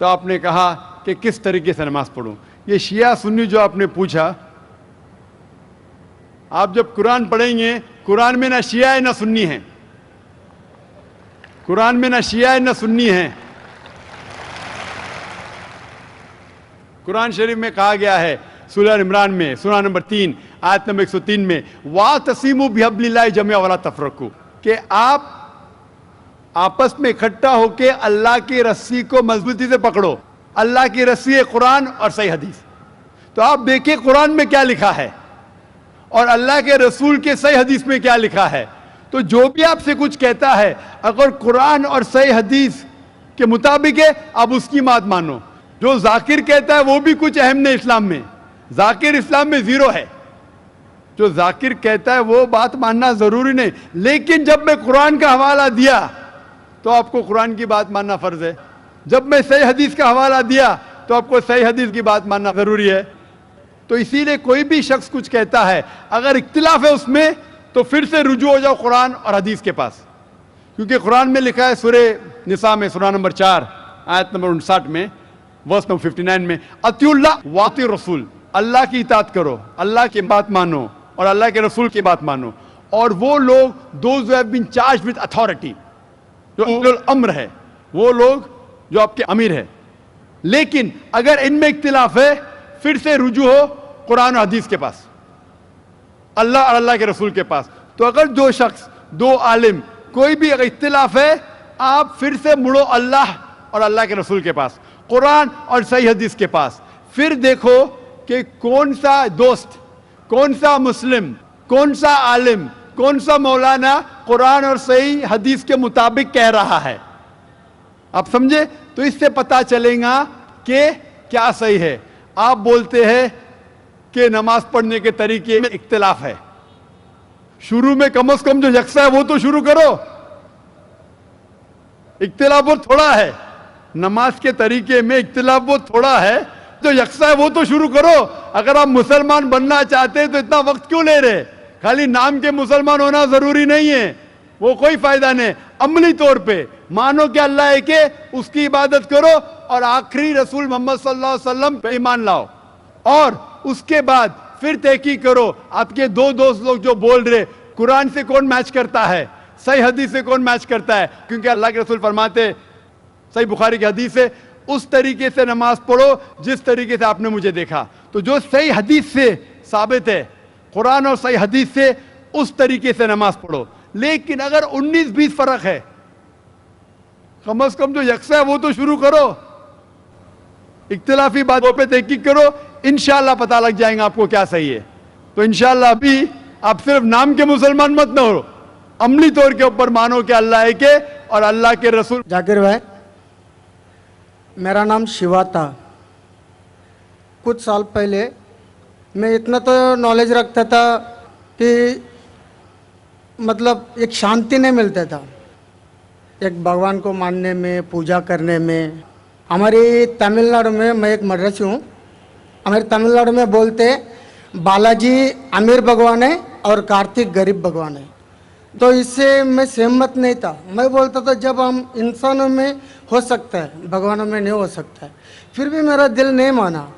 तो आपने कहा कि किस तरीके से नमाज़ पढ़ूँ। ये शिया सुन्नी जो आपने पूछा, आप जब कुरान पढ़ेंगे, कुरान में ना शिया है ना सुन्नी है, कुरान में ना शिया है ना सुन्नी है। कुरान शरीफ में कहा गया है सूरह इमरान में सूरह नंबर 3 आयत नंबर 103 में, वातसिमु बिहब्लिल्लाहि जमीअन वला तफरकू, कि आप आपस में इकट्ठा होकर अल्लाह की रस्सी को मजबूती से पकड़ो। अल्लाह की रस्सी है कुरान और सही हदीस। तो आप देखिए कुरान में क्या लिखा है और अल्लाह के रसूल के सही हदीस में क्या लिखा है। तो जो भी आपसे कुछ कहता है, अगर कुरान और सही हदीस के मुताबिक है, आप उसकी बात मानो। जो जाकिर कहता है वो भी कुछ अहम नहीं इस्लाम में, जाकिर इस्लाम में जीरो है। जो जाकिर कहता है वो बात मानना जरूरी नहीं, लेकिन जब मैं कुरान का हवाला दिया तो आपको कुरान की बात मानना फर्ज है। जब मैं सही हदीस का हवाला दिया तो आपको सही हदीस की बात मानना जरूरी है। तो इसीलिए कोई भी शख्स कुछ कहता है, अगर इख्तिलाफ है उसमें, तो फिर से रुजू हो जाओ कुरान और हदीस के पास, क्योंकि कुरान में लिखा है सूरह निसा में सूरह नंबर 4 आयत नंबर 59 में वर्स नंबर 59 में, अतिउल्लाह व अति रसूल, अल्लाह की इताअत करो, अल्लाह की बात मानो और अल्लाह के रसूल की बात मानो। और वो लोग those who have been charged with authority, जो उलुल अम्र है, वो लोग जो आपके अमीर है। लेकिन अगर इनमें इख्तिलाफ है, फिर से रुजू हो कुरान और हदीस के पास, अल्लाह और अल्लाह के रसूल के पास। तो अगर दो शख्स, दो आलिम, कोई भी अगर इख्तिलाफ है, आप फिर से मुड़ो अल्लाह और अल्लाह के रसूल के पास, कुरान और सही हदीस के पास। फिर देखो कि कौन सा दोस्त, कौन सा मुस्लिम, कौन सा आलिम, कौन सा मौलाना कुरान और सही हदीस के मुताबिक कह रहा है। आप समझे? तो इससे पता चलेगा कि क्या सही है। आप बोलते हैं कि नमाज पढ़ने के तरीके में इख्तिलाफ है, शुरू में कम से कम जो यकसा है वो तो शुरू करो। इख्तिलाफ वो थोड़ा है, नमाज के तरीके में इख्तिलाफ वो थोड़ा है, जो यकसा है वो तो शुरू करो। अगर आप मुसलमान बनना चाहते हैं तो इतना वक्त क्यों ले रहे? खाली नाम के मुसलमान होना जरूरी नहीं है, वो कोई फायदा नहीं। अमली तौर पे मानो कि अल्लाह एक है, उसकी इबादत करो और आखिरी रसूल मोहम्मद सल्लल्लाहु अलैहि वसल्लम पे ईमान लाओ। और उसके बाद फिर तहकीक करो, आपके दो दोस्त लोग जो बोल रहे कुरान से कौन मैच करता है, सही हदीस से कौन मैच करता है, क्योंकि अल्लाह के रसूल फरमाते, सही बुखारी की हदीस है, उस तरीके से नमाज पढ़ो जिस तरीके से आपने मुझे देखा। तो जो सही हदीस से साबित है, कुरान और सही हदीस से, उस तरीके से नमाज पढ़ो। लेकिन अगर 19-20 फर्क है, कम से कम जो यकसा है वो तो शुरू करो। इख्तिलाफी बातों पे तहकीक करो, इंशाअल्लाह पता लग जाएगा आपको क्या सही है। तो इंशाअल्लाह अभी आप सिर्फ नाम के मुसलमान मत न हो, अमली तौर के ऊपर मानो कि अल्लाह एक है और अल्लाह के रसूल। जाकिर भाई, मेरा नाम शिवा था। कुछ साल पहले मैं इतना तो नॉलेज रखता था कि मतलब एक शांति नहीं मिलता था एक भगवान को मानने में, पूजा करने में। हमारी तमिलनाडु में, मैं एक मद्रासी हूँ, हमारे तमिलनाडु में बोलते बालाजी अमीर भगवान है और कार्तिक गरीब भगवान है। तो इससे मैं सहमत नहीं था। मैं बोलता था जब हम इंसानों में हो सकता है, भगवानों में नहीं हो सकता है। फिर भी मेरा दिल नहीं माना।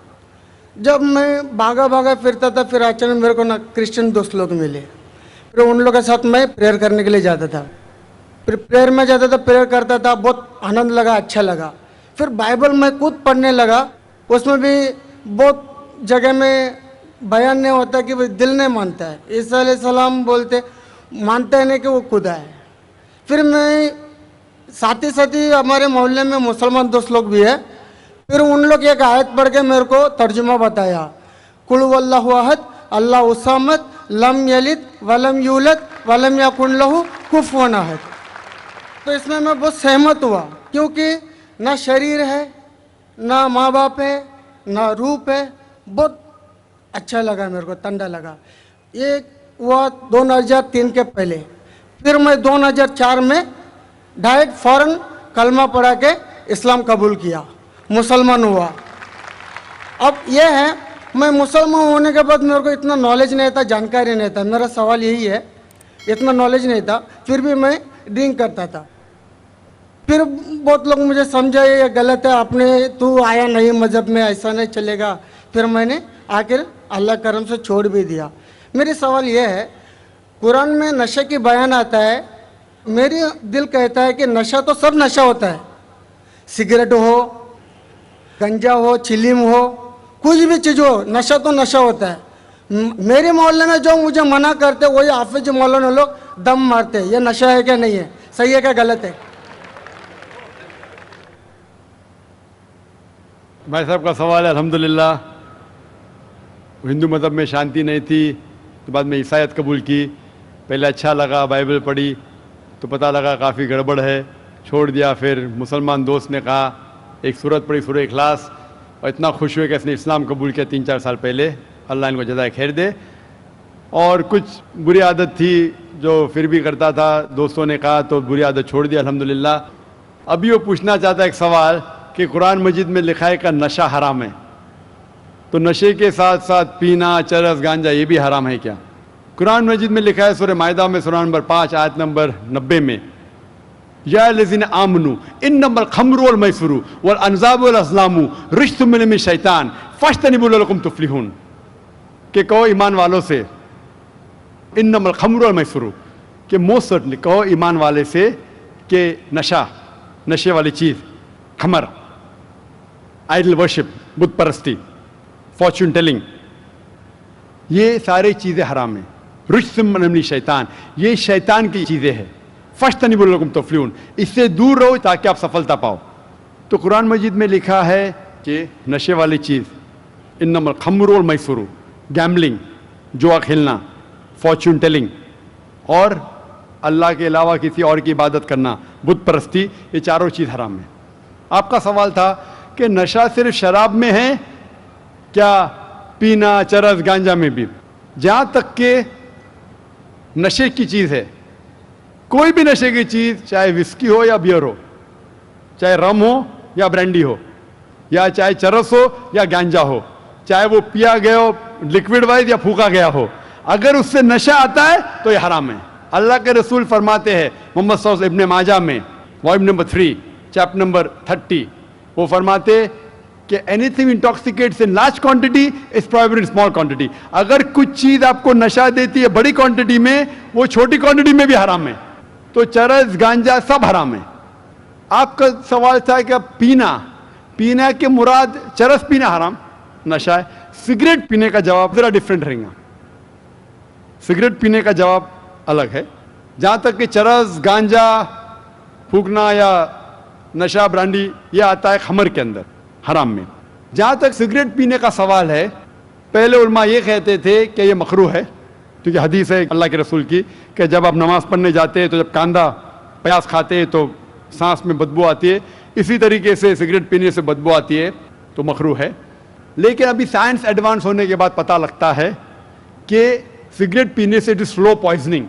जब मैं भागा भागा फिरता था, फिर अचानक मेरे को ना क्रिश्चियन दोस्त लोग मिले, फिर उन लोगों के साथ मैं प्रेयर करने के लिए जाता था। फिर प्रेयर में जाता था, प्रेयर करता था, बहुत आनंद लगा, अच्छा लगा। फिर बाइबल मैं खुद पढ़ने लगा, उसमें भी बहुत जगह में बयान नहीं होता कि भाई दिल नहीं मानता है, ईसा अलैहिस्सलाम बोलते मानते हैं नहीं कि वो खुदा है। फिर मैं साथ ही हमारे मोहल्ले में मुसलमान दोस्त लोग भी है, फिर उन लोग एक आयत पढ़ के मेरे को तर्जुमा बताया, कुल वल्लाहु अहद अल्लाहु समद लम यलिद वलम यूलद वलम यकुन लहू कुफुवन अहद। तो इसमें मैं बहुत सहमत हुआ, क्योंकि ना शरीर है, ना माँ बाप है, ना रूप है। बहुत अच्छा लगा मेरे को, ठंडा लगा। ये हुआ 2003 के पहले। फिर मैं 2004 में डायरेक्ट फौरन कलमा पढ़ा के इस्लाम कबूल किया, मुसलमान हुआ। अब ये है, मैं मुसलमान होने के बाद मेरे को इतना नॉलेज नहीं था, जानकारी नहीं था। मेरा सवाल यही है, इतना नॉलेज नहीं था, फिर भी मैं ड्रिंक करता था। फिर बहुत लोग मुझे समझाए ये गलत है, आपने तू आया नहीं मज़हब में, ऐसा नहीं चलेगा। फिर मैंने आखिर अल्लाह करम से छोड़ भी दिया। मेरी सवाल ये है, कुरान में नशे की बयान आता है, मेरी दिल कहता है कि नशा तो सब नशा होता है, सिगरेट हो, गंजा हो, चिलीम हो, कुछ भी चीज़ हो, नशा तो नशा होता है। मेरे मोहल्ले में जो मुझे मना करते वही हाफिज मौलाना लोग दम मारते। ये नशा है क्या नहीं है, सही है क्या गलत है? भाई साहब का सवाल है। अल्हम्दुलिल्लाह, हिंदू मज़हब में शांति नहीं थी तो बाद में ईसाईयत कबूल की। पहले अच्छा लगा, बाइबल पढ़ी तो पता लगा काफ़ी गड़बड़ है, छोड़ दिया। फिर मुसलमान दोस्त ने कहा, एक सूरत पढ़ी, सूरह इखलास, और इतना खुश हुए कि इसने इस्लाम कबूल किया 3-4 साल पहले। अल्लाह इनको जज़ाए खैर दे। और कुछ बुरी आदत थी जो फिर भी करता था, दोस्तों ने कहा तो बुरी आदत छोड़ दिया अल्हम्दुलिल्लाह। अभी वो पूछना चाहता है एक सवाल कि कुरान मजीद में लिखा है कि नशा हराम है, तो नशे के साथ साथ पीना, चरस, गांजा ये भी हराम है क्या? कुरान मजीद में लिखा है सूरह माइदा में सूरह नंबर 5 आयत नंबर 90 में, या लज़ीना आमनू इन्नमल खम्रु वल मैसरू वल अंज़ाबु वल अज़लामु रिज्सुम मिन शैतान फज्तनिबू लअल्लकुम तुफ्लिहून, कि कहो ईमान वालों से, इन्नमल खम्रु वल मैसरू, कि मोस्ट सर्टनली कहो ईमान वाले से कि नशा, नशे वाली चीज़, खमर, आइडल वर्शिप, बुत परस्ती, फॉर्चून टेलिंग, ये सारी चीज़ें हराम हैं। रिज्सुम मिन शैतान, ये शैतान की चीज़ें हैं। फज्तनिबू लअल्लकुम तुफ्लिहून, इससे दूर रहो ताकि आप सफलता पाओ। तो कुरान मजीद में लिखा है कि नशे वाली चीज़, इन्नमल खम्रु वल मैसरू, गैम्बलिंग, जुआ खेलना, फॉर्चून टेलिंग, और अल्लाह के अलावा किसी और की इबादत करना, बुत परस्ती, ये चारों चीज़ हराम है। आपका सवाल था कि नशा सिर्फ शराब में है क्या, पीना, चरस, गांजा में भी? जहाँ तक के नशे की चीज़ है, कोई भी नशे की चीज़, चाहे विस्की हो या बियर हो, चाहे रम हो या ब्रांडी हो, या चाहे चरस हो या गांजा हो, चाहे वो पिया गया हो लिक्विड वाइज या फूका गया हो, अगर उससे नशा आता है तो ये हराम है। अल्लाह के रसूल फरमाते हैं मोहम्मद सल्लल्लाहु अलैहि वसल्लम, इब्ने माजा में वॉल्यूम नंबर 3 चैप्टर नंबर 30, वो फरमाते कि anything intoxicates in large quantity is prohibited in small quantity. अगर कुछ चीज़ आपको नशा देती है बड़ी क्वांटिटी में, वो छोटी क्वांटिटी में भी हराम है। तो चरस, गांजा सब हराम है। आपका सवाल था कि पीना, पीना के मुराद चरस पीना हराम, नशा है। सिगरेट पीने का जवाब ज़रा डिफरेंट रहेगा, सिगरेट पीने का जवाब अलग है। जहाँ तक कि चरस, गांजा फूकना या नशा, ब्रांडी, ये आता है खमर के अंदर, हराम में। जहाँ तक सिगरेट पीने का सवाल है, पहले उलमा ये कहते थे कि ये मकरूह है, क्योंकि हदीस है अल्लाह के रसूल की कि जब आप नमाज़ पढ़ने जाते हैं तो जब कांदा प्याज खाते हैं तो सांस में बदबू आती है, इसी तरीके से सिगरेट पीने से बदबू आती है, तो मकरूह है। लेकिन अभी साइंस एडवांस होने के बाद पता लगता है कि सिगरेट पीने से इट इज स्लो पॉइजनिंग,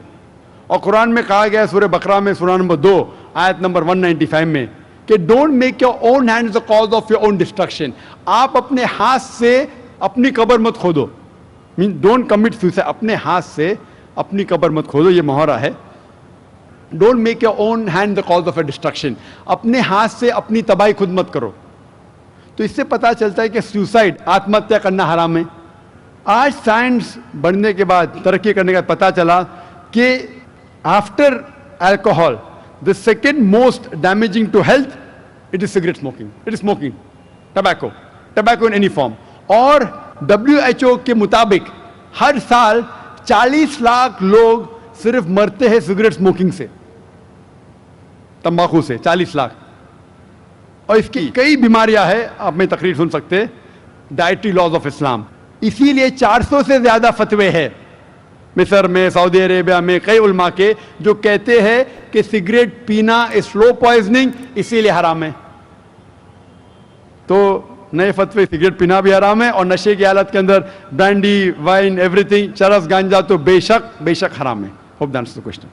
और कुरान में कहा गया है सूरह बकरा में सूरह नंबर 2 आयत नंबर 195 में कि don't make your own hands the cause of your own destruction. आप अपने हाथ से अपनी कब्र मत खोदो, मीन डोंट कमिट सुसाइड, अपने हाथ से अपनी कब्र मत खोदो, ये मुहर्रा है। Don't make your own hand the cause of A destruction, अपने हाथ से अपनी तबाही खुद मत करो। तो इससे पता चलता है कि सुसाइड, आत्महत्या करना हराम है। आज साइंस बढ़ने के बाद, तरक्की करने के बाद पता चला कि after alcohol the second most damaging to health it is cigarette smoking, it is smoking, tobacco in any form. اور WHO کے مطابق ہر سال 40 لاکھ لوگ صرف مرتے ہیں سگریٹ اسموکنگ سے، تمباکو سے 40 لاکھ. اور اس کی کئی بیماریاں ہیں، آپ میں تقریر سن سکتے، ڈائٹری لاز آف اسلام. اسی لیے 400 سے زیادہ فتوے ہیں مصر میں، سعودی عربیہ میں، کئی علماء کے جو کہتے ہیں کہ سگریٹ پینا سلو پوائزننگ، اسی لیے حرام ہے. تو نئے فتوے، سگریٹ پینا بھی حرام ہے، اور نشے کی حالت کے اندر برانڈی، وائن، ایوری تھنگ، چرس، گانجا تو بے شک حرام ہے. Hope that answers the question.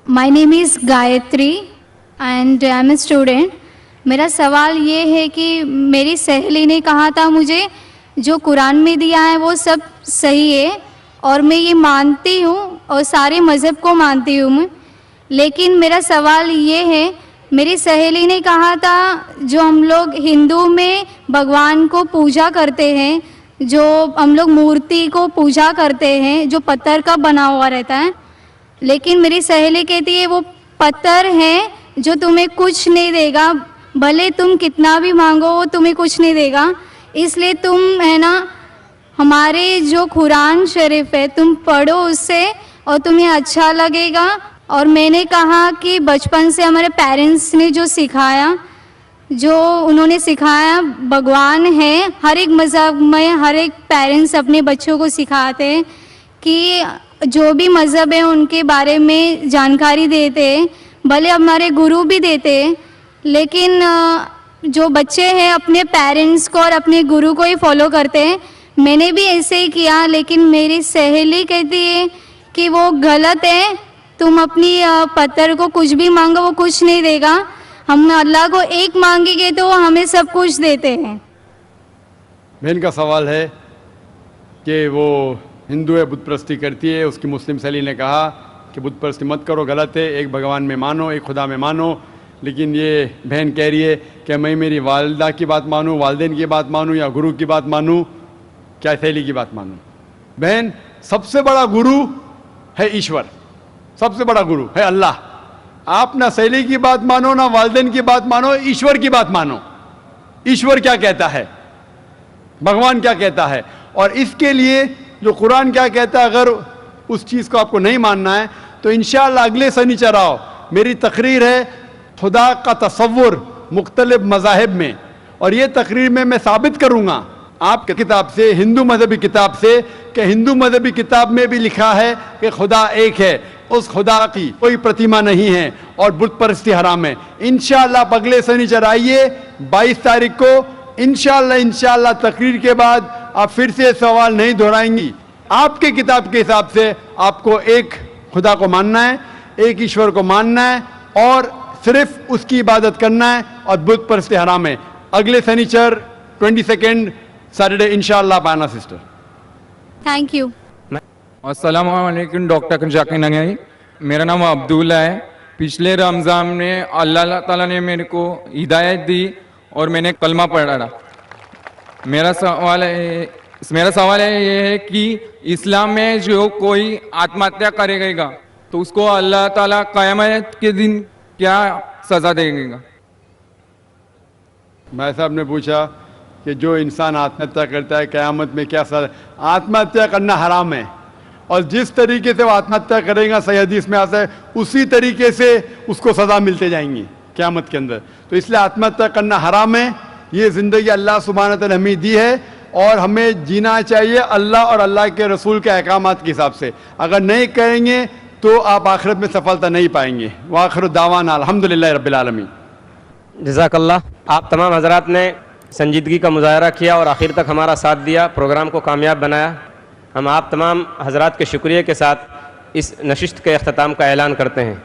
My name is Gayatri and I am a student. میرا سوال یہ ہے کہ میری سہیلی نے کہا تھا مجھے جو قرآن میں دیا ہے وہ سب صحیح ہے اور میں یہ مانتی ہوں اور سارے مذہب کو مانتی ہوں میں، لیکن میرا سوال یہ ہے، میری سہیلی نے کہا تھا جو ہم لوگ ہندو میں بھگوان کو پوجا کرتے ہیں، جو ہم لوگ مورتی کو پوجا کرتے ہیں جو پتھر کا بنا ہوا رہتا ہے، لیکن میری سہیلی کہتی ہے وہ پتھر ہے جو تمہیں کچھ نہیں دے گا، بھلے تم کتنا بھی مانگو وہ تمہیں کچھ نہیں دے گا، اس لیے تم ہے نا ہمارے جو قرآن شریف ہے تم پڑھو اس سے اور تمہیں اچھا لگے گا. اور میں نے کہا کہ بچپن سے ہمارے پیرنٹس نے جو سکھایا، جو انہوں نے سکھایا بھگوان ہے، ہر ایک مذہب میں ہر ایک پیرنٹس اپنے بچوں کو سکھاتے ہیں کہ جو بھی مذہب ہے ان کے بارے میں جانکاری دیتے ہیں، بھلے ہمارے گرو بھی دیتے ہیں، لیکن جو بچے ہیں اپنے پیرنٹس کو اور اپنے گرو کو ہی فالو کرتے ہیں. میں نے بھی ایسے ہی کیا، لیکن میری سہیلی کہتی ہے کہ وہ غلط ہے، تم اپنی پتھر کو کچھ بھی مانگو وہ کچھ نہیں دے گا، ہم اللہ کو ایک مانگیں گے تو وہ ہمیں سب کچھ دیتے ہیں. بہن کا سوال ہے کہ وہ ہندو ہے، بت پرستی کرتی ہے، اس کی مسلم سہیلی نے کہا کہ بت پرستی مت کرو، غلط ہے، ایک بھگوان میں مانو، ایک خدا میں مانو. لیکن یہ بہن کہہ رہی ہے کہ میں میری والدہ کی بات مانوں، والدین کی بات مانوں، یا گرو کی بات مانوں، کیا سہیلی کی بات مانوں؟ بہن، سب سے بڑا گرو ہے ایشور، سب سے بڑا گرو ہے اللہ. آپ نہ سہیلی کی بات مانو، نہ والدین کی بات مانو، ایشور کی بات مانو. ایشور کیا کہتا ہے، بھگوان کیا کہتا ہے، اور اس کے لیے جو قرآن کیا کہتا ہے، اگر اس چیز کو آپ کو نہیں ماننا ہے تو انشاءاللہ اگلے سنیچر آؤ. میری تقریر ہے خدا کا تصور مختلف مذاہب میں، اور یہ تقریر میں ثابت کروں گا آپ کی کتاب سے، ہندو مذہبی کتاب سے، کہ ہندو مذہبی کتاب میں بھی لکھا ہے کہ خدا ایک ہے، اس خدا کی کوئی پرتیما نہیں ہے، اور بت پرستی حرام ہے. انشاءاللہ آپ اگلے سنیچر آئیے 22 تاریخ کو. انشاءاللہ تقریر کے بعد آپ پھر سے سوال نہیں دہرائیں گی. آپ کے کتاب کے حساب سے آپ کو ایک خدا کو ماننا ہے، ایک ایشور کو ماننا ہے، اور صرف اس کی عبادت کرنا ہے، اور بت پرستی حرام ہے. اگلے سنیچر 22 سیٹرڈے انشاءاللہ آپ آنا سسٹر. Thank you. السلام علیکم ڈاکٹر ذاکر نگیانی. میرا نام عبداللہ ہے. پچھلے رمضان میں اللہ تعالیٰ نے میرے کو ہدایت دی اور میں نے کلمہ پڑھا. میرا سوال یہ ہے کہ اسلام میں جو کوئی آتم ہتیا کرے گا تو اس کو اللہ تعالیٰ قیامت کے دن کیا سزا دے گا؟ بھائی صاحب نے پوچھا کہ جو انسان آتم ہتیا کرتا ہے قیامت میں کیا سزا. آتم ہتیا کرنا حرام ہے، اور جس طریقے سے وہ آتم ہتیا کرے گا صحیح حدیث میں آتا ہے اسی طریقے سے اس کو سزا ملتے جائیں گی قیامت کے اندر. تو اس لیے آتم ہتیا کرنا حرام ہے. یہ زندگی اللہ سبحانہ تعالیٰ نے ہمیں دی ہے اور ہمیں جینا چاہیے اللہ اور اللہ کے رسول کے احکامات کے حساب سے. اگر نہیں کریں گے تو آپ آخرت میں سفلتا نہیں پائیں گے. وآخر دعوانا الحمدللہ رب العالمین. جزاک اللہ. آپ تمام حضرات نے سنجیدگی کا مظاہرہ کیا اور آخر تک ہمارا ساتھ دیا، پروگرام کو کامیاب بنایا. ہم آپ تمام حضرات کے شکریہ کے ساتھ اس نشست کے اختتام کا اعلان کرتے ہیں.